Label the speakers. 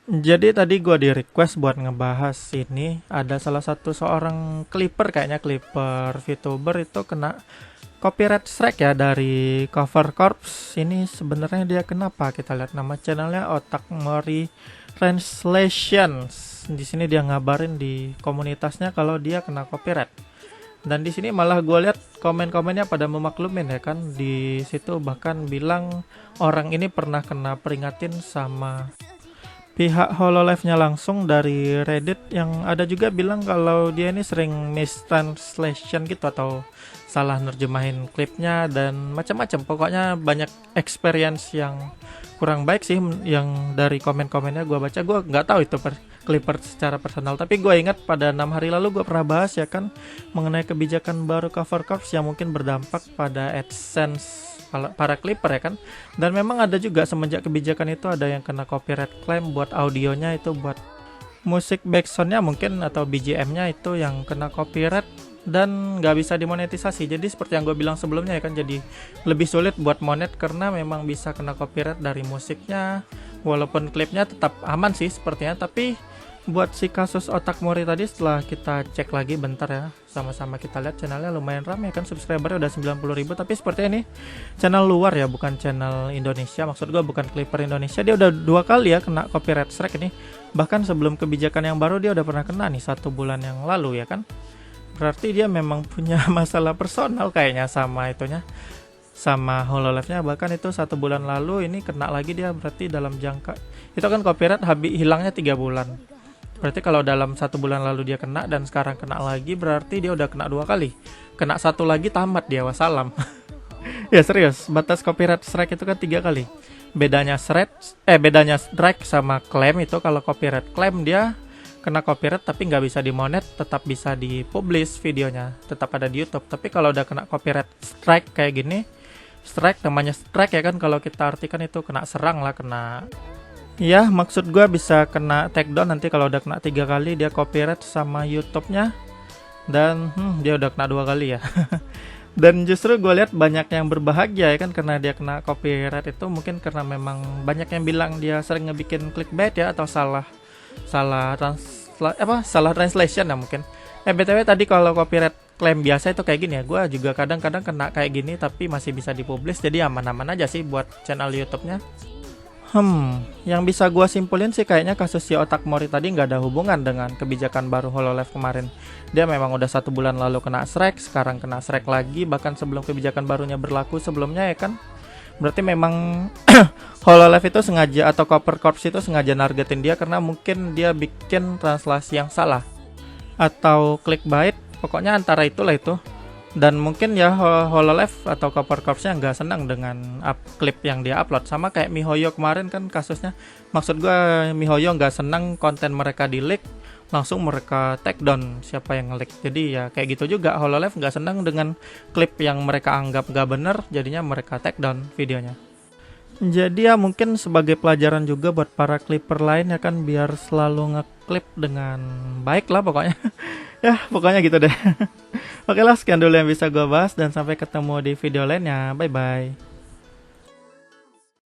Speaker 1: Jadi tadi gua di request buat ngebahas ini, ada salah satu seorang clipper, kayaknya clipper VTuber itu kena copyright strike ya dari Cover Corps. Ini sebenarnya dia kenapa? Kita lihat nama channelnya Otak Mori Translations. Di sini dia ngabarin di komunitasnya kalau dia kena copyright. Dan di sini malah gue lihat komen-komennya pada memaklumin ya kan. Di situ bahkan bilang orang ini pernah kena peringatin sama pihak Hololive-nya langsung dari Reddit, yang ada juga bilang kalau dia ini sering mistranslation gitu atau salah nerjemahin klipnya dan macam-macam. Pokoknya banyak experience yang kurang baik sih yang dari komen-komennya gue baca. Gue nggak tahu itu Clipper secara personal, tapi gue ingat pada 6 hari lalu gue pernah bahas ya kan mengenai kebijakan baru Cover Corps yang mungkin berdampak pada AdSense para Clipper ya kan. Dan memang ada juga semenjak kebijakan itu ada yang kena copyright claim buat audionya, itu buat musik backsoundnya mungkin atau BGM-nya itu yang kena copyright dan nggak bisa dimonetisasi. Jadi seperti yang gue bilang sebelumnya ya kan, jadi lebih sulit buat monet karena memang bisa kena copyright dari musiknya. Walaupun klipnya tetap aman sih sepertinya, tapi buat si kasus Otak Mori tadi setelah kita cek lagi bentar ya, sama-sama kita lihat channelnya lumayan ramai kan, subscribernya udah 90.000, tapi sepertinya ini channel luar ya, bukan channel Indonesia. Maksud gue bukan Clipper Indonesia. Dia udah 2 kali ya kena copyright strike ini. Bahkan sebelum kebijakan yang baru dia udah pernah kena nih 1 bulan yang lalu ya kan. Berarti dia memang punya masalah personal kayaknya sama itunya, sama Hololive-nya. Bahkan itu 1 bulan lalu ini kena lagi dia, berarti dalam jangka itu kan copyright habis hilangnya 3 bulan. Berarti kalau dalam 1 bulan lalu dia kena dan sekarang kena lagi, berarti dia udah kena 2 kali. Kena satu lagi tamat dia, wassalam. Ya serius, batas copyright strike itu kan 3 kali. Bedanya strike sama claim itu, kalau copyright claim dia kena copyright tapi nggak bisa dimonet, tetap bisa dipublish videonya, tetap ada di YouTube. Tapi kalau udah kena copyright strike kayak gini, strike namanya strike ya kan, kalau kita artikan itu kena serang lah, kena. Ya, maksud gua bisa kena takedown nanti kalau udah kena 3 kali dia copyright sama YouTube-nya. Dan dia udah kena 2 kali ya. Dan justru gue lihat banyak yang berbahagia ya kan karena dia kena copyright itu, mungkin karena memang banyak yang bilang dia sering ngebikin clickbait ya, atau salah salah salah translation ya mungkin. BTW tadi kalau copyright claim biasa itu kayak gini ya, gue juga kadang-kadang kena kayak gini tapi masih bisa dipublish, jadi aman-aman aja sih buat channel YouTube-nya. Yang bisa gua simpulin sih kayaknya kasus si Otak Mori tadi nggak ada hubungan dengan kebijakan baru Hololive kemarin. Dia memang udah 1 bulan lalu kena strike, sekarang kena strike lagi, bahkan sebelum kebijakan barunya berlaku sebelumnya ya kan. Berarti memang Hololive itu sengaja, atau Copper Corps itu sengaja nargetin dia karena mungkin dia bikin translasi yang salah atau clickbait, pokoknya antara itulah itu. Dan mungkin ya Hololive atau Copper Corps-nya nggak senang dengan klip yang dia upload, sama kayak MiHoYo kemarin kan kasusnya. Maksud gue MiHoYo nggak senang konten mereka di leak, langsung mereka take down siapa yang nge-leak. Jadi ya kayak gitu juga, Hololive nggak senang dengan klip yang mereka anggap nggak bener, jadinya mereka take down videonya. Jadi ya mungkin sebagai pelajaran juga buat para clipper lain ya kan, biar selalu ngeklip dengan baik lah pokoknya. Ya pokoknya gitu deh. Oke lah, sekian dulu yang bisa gue bahas dan sampai ketemu di video lainnya. Bye bye.